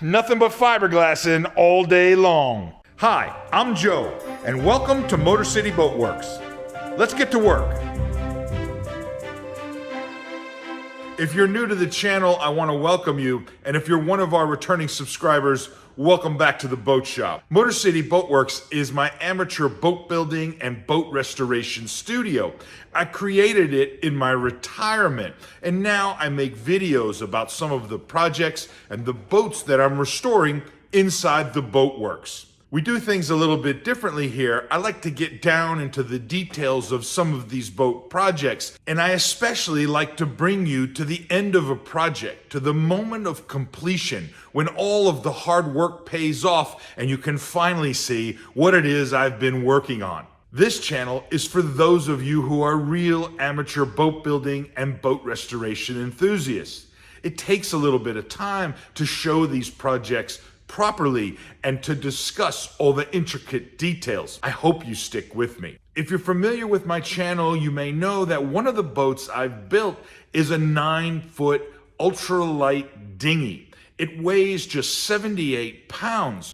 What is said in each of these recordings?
Nothing but fiberglassing all day long. Hi, I'm Joe, and welcome to MotorCity Boat Works. Let's get to work. If you're new to the channel, I want to welcome you, and if you're one of our returning subscribers, welcome back to the boat shop. MotorCity Boat Works is my amateur boat building and boat restoration studio. I created it in my retirement, and now I make videos about some of the projects and the boats that I'm restoring inside the boat works. We do things a little bit differently here. I like to get down into the details of some of these boat projects, and I especially like to bring you to the end of a project, to the moment of completion, when all of the hard work pays off and you can finally see what it is I've been working on. This channel is for those of you who are real amateur boat building and boat restoration enthusiasts. It takes a little bit of time to show these projects properly and to discuss all the intricate details. I hope you stick with me. If you're familiar with my channel, you may know that one of the boats I've built is a 9-foot ultralight dinghy. It weighs just 78 pounds.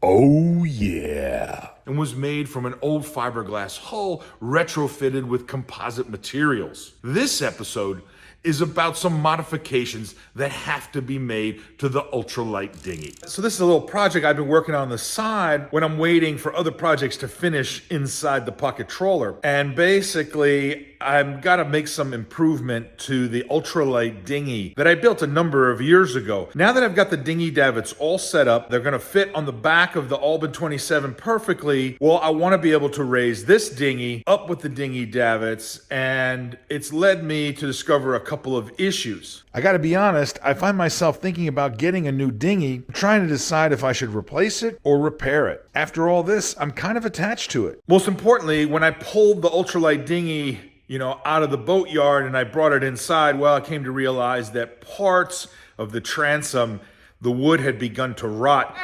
Oh yeah. And was made from an old fiberglass hull retrofitted with composite materials. This episode is about some modifications that have to be made to the ultralight dinghy. So this is a little project I've been working on the side when I'm waiting for other projects to finish inside the pocket trawler. And basically, I've got to make some improvement to the ultralight dinghy that I built a number of years ago. Now that I've got the dinghy davits all set up, they're going to fit on the back of the Albin 27 perfectly. Well, I want to be able to raise this dinghy up with the dinghy davits, and it's led me to discover a couple of issues. I got to be honest, I find myself thinking about getting a new dinghy, trying to decide if I should replace it or repair it. After all this, I'm kind of attached to it. Most importantly, when I pulled the ultralight dinghy out of the boatyard and I brought it inside, well, I came to realize that parts of the transom, the wood had begun to rot.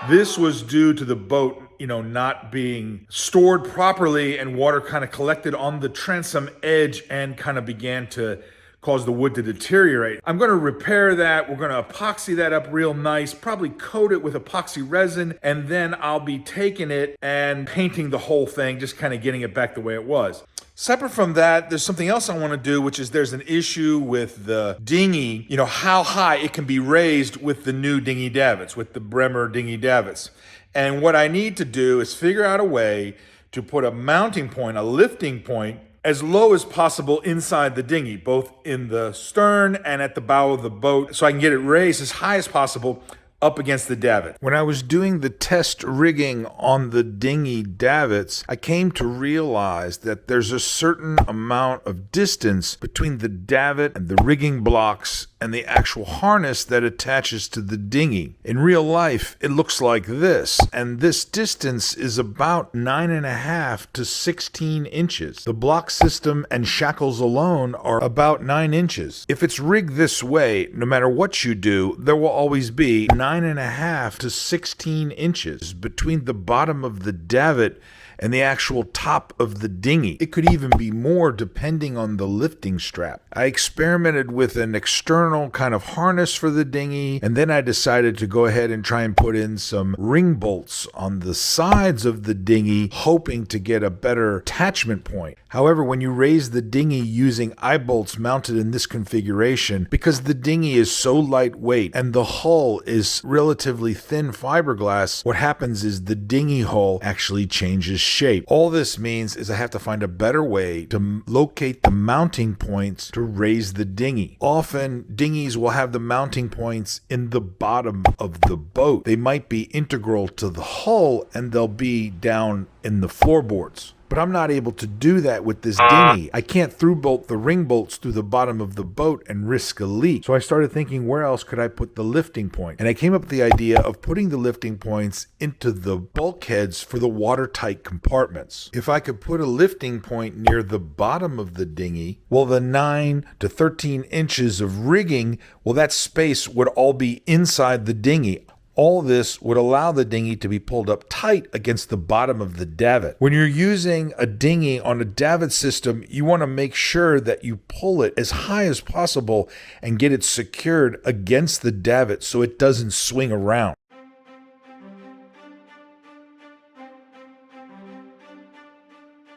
This was due to the boat, not being stored properly, and water kind of collected on the transom edge and kind of began to cause the wood to deteriorate. I'm going to repair that. We're going to epoxy that up real nice, probably coat it with epoxy resin, and then I'll be taking it and painting the whole thing, just kind of getting it back the way it was. Separate from that, there's something else I want to do, which is there's an issue with the dinghy, how high it can be raised with the new dinghy davits, with the Bremer dinghy davits. And what I need to do is figure out a way to put a mounting point, a lifting point, as low as possible inside the dinghy, both in the stern and at the bow of the boat, so I can get it raised as high as possible up against the davit. When I was doing the test rigging on the dinghy davits, I came to realize that there's a certain amount of distance between the davit and the rigging blocks and the actual harness that attaches to the dinghy. In real life, it looks like this, and this distance is about 9.5 to 16 inches. The block system and shackles alone are about 9 inches. If it's rigged this way, no matter what you do, there will always be 9.5 to 16 inches between the bottom of the davit and the actual top of the dinghy. It could even be more depending on the lifting strap. I experimented with an external kind of harness for the dinghy, and then I decided to go ahead and try and put in some ring bolts on the sides of the dinghy, hoping to get a better attachment point. However, when you raise the dinghy using eye bolts mounted in this configuration, because the dinghy is so lightweight and the hull is relatively thin fiberglass, what happens is the dinghy hull actually changes shape. All this means is I have to find a better way to locate the mounting points to raise the dinghy. Often dinghies will have the mounting points in the bottom of the boat. They might be integral to the hull and they'll be down in the floorboards. But I'm not able to do that with this dinghy. I can't through bolt the ring bolts through the bottom of the boat and risk a leak. So I started thinking, where else could I put the lifting point? And I came up with the idea of putting the lifting points into the bulkheads for the watertight compartments. If I could put a lifting point near the bottom of the dinghy, well, the 9 to 13 inches of rigging, well, that space would all be inside the dinghy. All this would allow the dinghy to be pulled up tight against the bottom of the davit. When you're using a dinghy on a davit system, you want to make sure that you pull it as high as possible and get it secured against the davit so it doesn't swing around.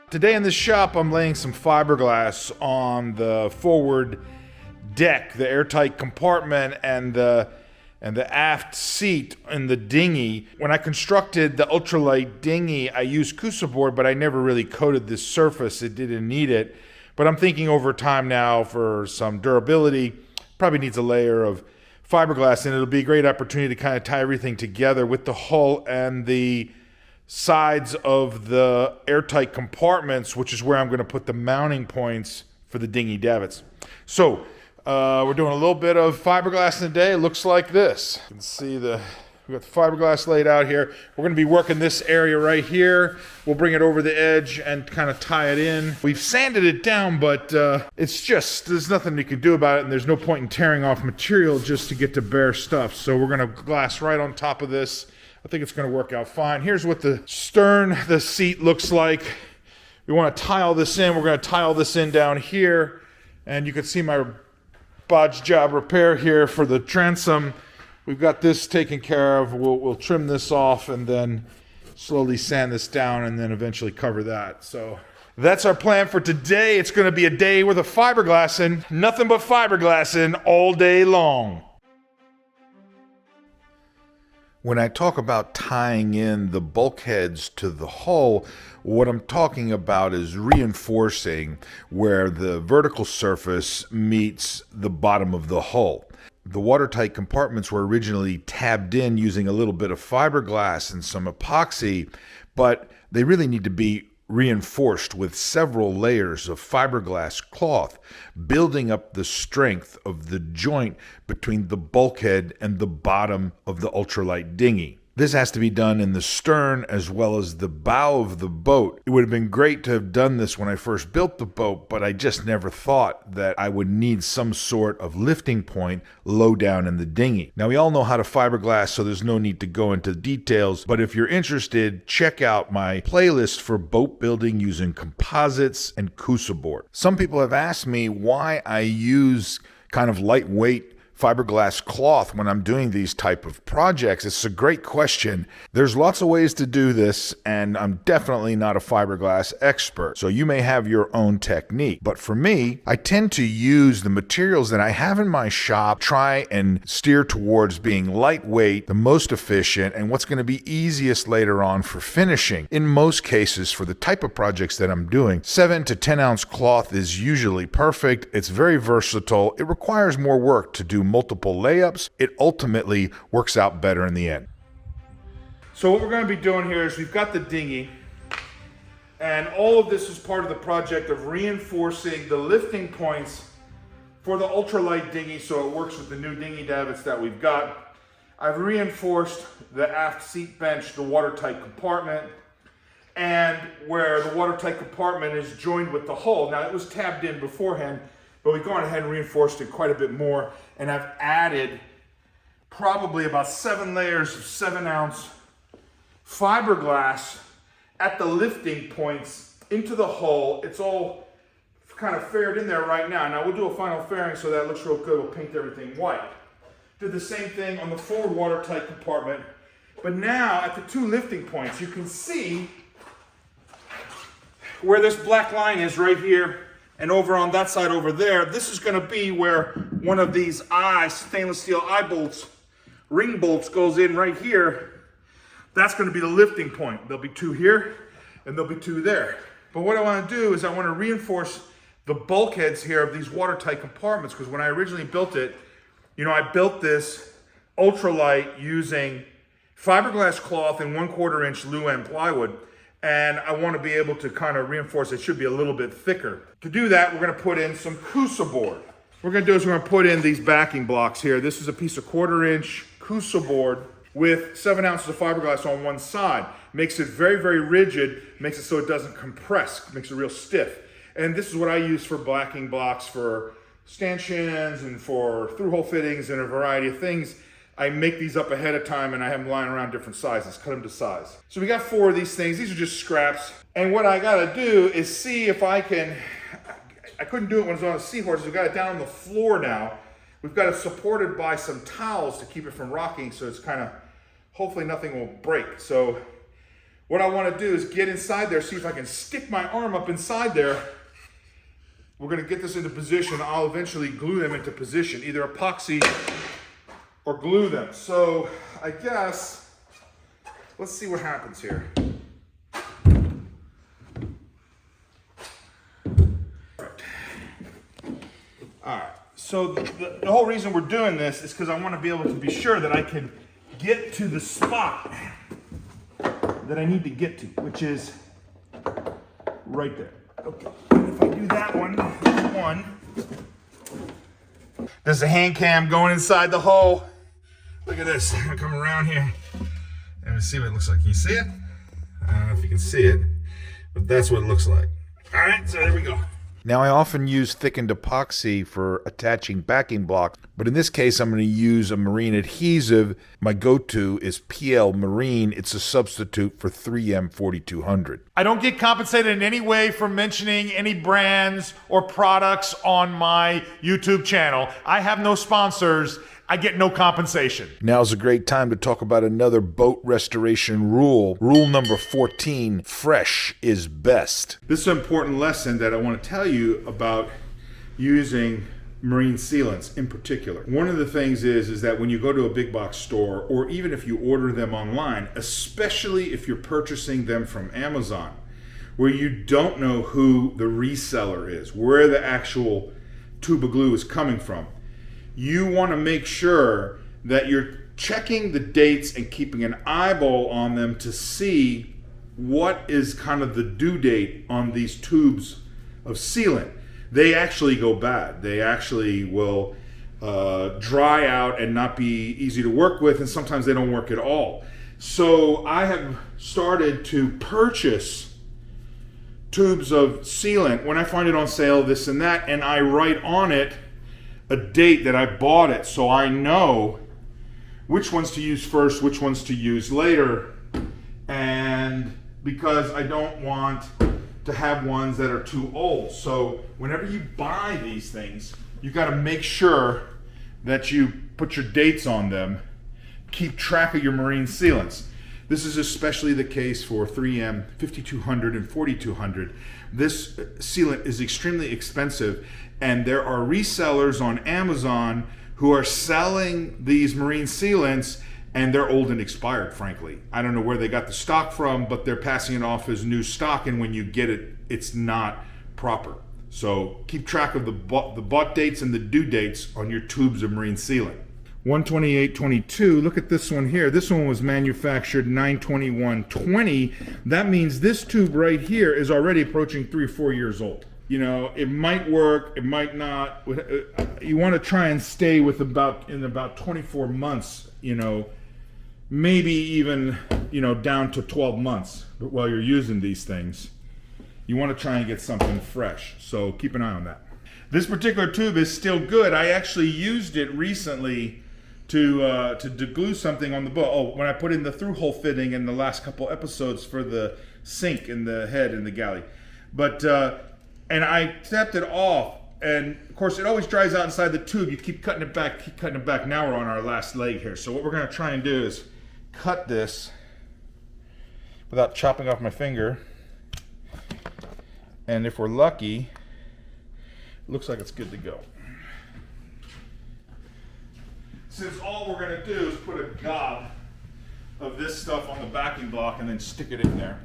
Today in the shop, I'm laying some fiberglass on the forward deck, the airtight compartment, and the aft seat in the dinghy. When I constructed the ultralight dinghy, I used Cusa board, but I never really coated this surface. It didn't need it. But I'm thinking over time now for some durability, probably needs a layer of fiberglass, and it'll be a great opportunity to kind of tie everything together with the hull and the sides of the airtight compartments, which is where I'm going to put the mounting points for the dinghy davits. So we're doing a little bit of fiberglass today. It looks like this. You can see we got the fiberglass laid out here. We're going to be working this area right here. We'll bring it over the edge and kind of tie it in. We've sanded it down, but it's just, there's nothing you can do about it, and there's no point in tearing off material just to get to bare stuff. So we're going to glass right on top of this. I think it's going to work out fine. Here's what the stern, the seat looks like. We want to tie all this in. We're going to tie all this in down here. And you can see my bodge job repair here for the transom. We've got this taken care of. We'll trim this off and then slowly sand this down and then eventually cover that. So that's our plan for today. It's going to be a day with a fiberglassing. Nothing but fiberglassing all day long. When I talk about tying in the bulkheads to the hull, what I'm talking about is reinforcing where the vertical surface meets the bottom of the hull. The watertight compartments were originally tabbed in using a little bit of fiberglass and some epoxy, but they really need to be reinforced with several layers of fiberglass cloth, building up the strength of the joint between the bulkhead and the bottom of the ultralight dinghy. This has to be done in the stern as well as the bow of the boat. It would have been great to have done this when I first built the boat, but I just never thought that I would need some sort of lifting point low down in the dinghy. Now, we all know how to fiberglass, so there's no need to go into details, but if you're interested, check out my playlist for boat building using composites and Cusa board. Some people have asked me why I use kind of lightweight fiberglass cloth when I'm doing these type of projects. It's a great question. There's lots of ways to do this, and I'm definitely not a fiberglass expert, so you may have your own technique. But for me, I tend to use the materials that I have in my shop, try and steer towards being lightweight, the most efficient, and what's going to be easiest later on for finishing. In most cases, for the type of projects that I'm doing, 7 to 10 ounce cloth is usually perfect. It's very versatile. It requires more work to do multiple layups. It ultimately works out better in the end. So what we're going to be doing here is we've got the dinghy, and all of this is part of the project of reinforcing the lifting points for the ultralight dinghy so it works with the new dinghy davits that we've got. I've reinforced the aft seat bench, the watertight compartment, and where the watertight compartment is joined with the hull. Now, it was tabbed in beforehand, but we've gone ahead and reinforced it quite a bit more, and I've added probably about 7 layers of 7 ounce fiberglass at the lifting points into the hull. It's all kind of faired in there right now. Now we'll do a final fairing so that looks real good. We'll paint everything white. Did the same thing on the forward watertight compartment, but now at the 2 lifting points, you can see where this black line is right here. And over on that side over there, this is going to be where one of these stainless steel eye bolts, ring bolts goes in right here. That's going to be the lifting point. There'll be 2 here and there'll be 2 there. But what I want to do is I want to reinforce the bulkheads here of these watertight compartments, because when I originally built it, I built this ultralight using fiberglass cloth and 1/4 inch Luan plywood. And I want to be able to kind of reinforce it. Should be a little bit thicker. To do that, we're going to put in some Cusa board. What we're going to do is we're going to put in these backing blocks here. This is a piece of 1/4 inch Cusa board with 7 ounces of fiberglass on one side. Makes it very, very rigid, makes it so it doesn't compress, makes it real stiff. And this is what I use for backing blocks for stanchions and for through-hole fittings and a variety of things. I make these up ahead of time and I have them lying around different sizes, cut them to size. So we got 4 of these things. These are just scraps. And what I gotta do is see if I couldn't do it when it was on a seahorse. We've got it down on the floor now. We've got it supported by some towels to keep it from rocking, so it's kind of, hopefully nothing will break. So what I want to do is get inside there, see if I can stick my arm up inside there. We're going to get this into position. I'll eventually glue them into position, either epoxy or glue them. So I guess, let's see what happens here. All right. So the whole reason we're doing this is because I want to be able to be sure that I can get to the spot that I need to get to, which is right there. Okay, and if I do that one, there's a hand cam going inside the hole. Look at this, I'm gonna come around here and see what it looks like. Can you see it? I don't know if you can see it, but that's what it looks like. All right, so there we go. Now, I often use thickened epoxy for attaching backing blocks, but in this case, I'm going to use a marine adhesive. My go-to is PL Marine. It's a substitute for 3M 4200. I don't get compensated in any way for mentioning any brands or products on my YouTube channel. I have no sponsors. I get no compensation. Now's a great time to talk about another boat restoration rule. Rule number 14, fresh is best. This is an important lesson that I want to tell you about using marine sealants in particular. One of the things is that when you go to a big box store, or even if you order them online, especially if you're purchasing them from Amazon, where you don't know who the reseller is, where the actual tube of glue is coming from, you want to make sure that you're checking the dates and keeping an eyeball on them to see what is kind of the due date on these tubes of sealant. They actually go bad. They actually will dry out and not be easy to work with, and sometimes they don't work at all. So I have started to purchase tubes of sealant when I find it on sale, this and that, and I write on it a date that I bought it, so I know which ones to use first, which ones to use later, and because I don't want to have ones that are too old. So whenever you buy these things, you got to make sure that you put your dates on them, keep track of your marine sealants. This is especially the case for 3M 5200 and 4200. This sealant is extremely expensive, and there are resellers on Amazon who are selling these marine sealants, and they're old and expired, frankly. I don't know where they got the stock from, but they're passing it off as new stock, and when you get it, it's not proper. So keep track of the bought dates and the due dates on your tubes of marine sealant. 128.22, look at this one here. This one was manufactured 9/21/20. That means this tube right here is already approaching 3 or 4 years old. You know, it might work, it might not. You want to try and stay with about 24 months, you know, maybe even, you know, down to 12 months while you're using these things. You want to try and get something fresh, so keep an eye on that. This particular tube is still good. I actually used it recently to glue something on the boat. Oh, when I put in the through-hole fitting in the last couple episodes for the sink in the head in the galley. But, and I tapped it off, and of course it always dries out inside the tube. You keep cutting it back. Now we're on our last leg here. So what we're gonna try and do is cut this without chopping off my finger. And if we're lucky, it looks like it's good to go. Since all we're gonna do is put a gob of this stuff on the backing block and then stick it in there.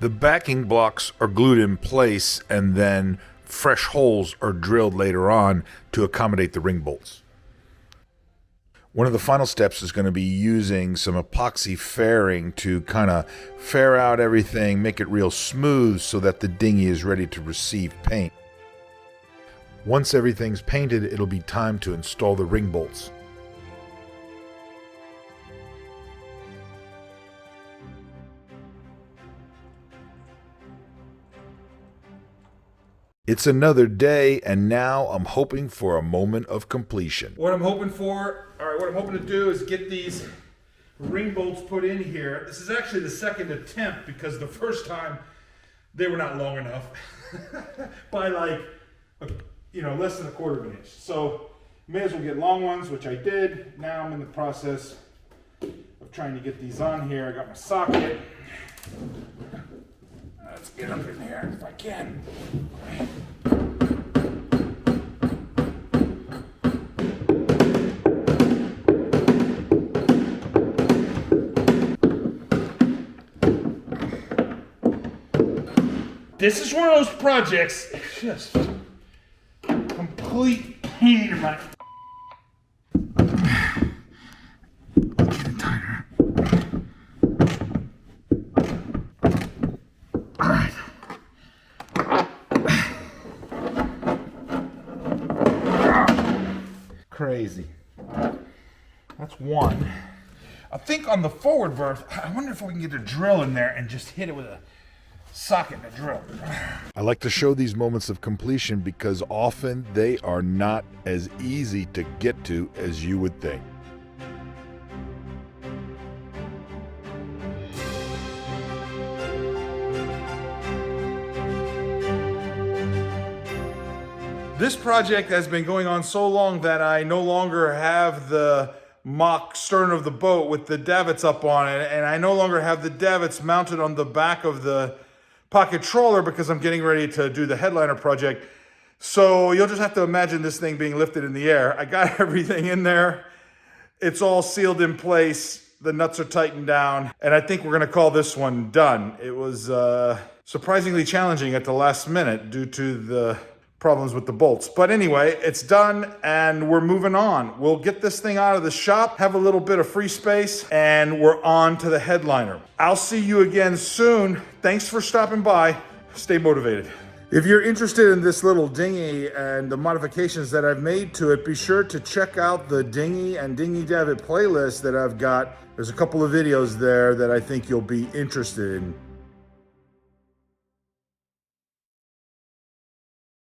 The backing blocks are glued in place, and then fresh holes are drilled later on to accommodate the ring bolts. One of the final steps is going to be using some epoxy fairing to kind of fair out everything, make it real smooth so that the dinghy is ready to receive paint. Once everything's painted, it'll be time to install the ring bolts. It's another day, and now I'm hoping for a moment of completion. What I'm hoping to do is get these ring bolts put in here. This is actually the second attempt because the first time they were not long enough by like, less than a quarter of an inch. So may as well get long ones, which I did. Now I'm in the process of trying to get these on here. I got my socket. Let's get up in here if I can. This is one of those projects, it's just complete pain in my... Get it tighter. All right. Crazy. That's one. I think on the forward berth, I wonder if we can get a drill in there and just hit it with a socket and a drill. I like to show these moments of completion because often they are not as easy to get to as you would think. This project has been going on so long that I no longer have the mock stern of the boat with the davits up on it, and I no longer have the davits mounted on the back of the pocket trawler because I'm getting ready to do the headliner project. So you'll just have to imagine this thing being lifted in the air. I got everything in there. It's all sealed in place. The nuts are tightened down, and I think we're gonna call this one done. It was surprisingly challenging at the last minute due to the problems with the bolts. But anyway, it's done and we're moving on. We'll get this thing out of the shop, have a little bit of free space, and we're on to the headliner. I'll see you again soon. Thanks for stopping by. Stay motivated. If you're interested in this little dinghy and the modifications that I've made to it, be sure to check out the dinghy and dinghy davit playlist that I've got. There's a couple of videos there that I think you'll be interested in.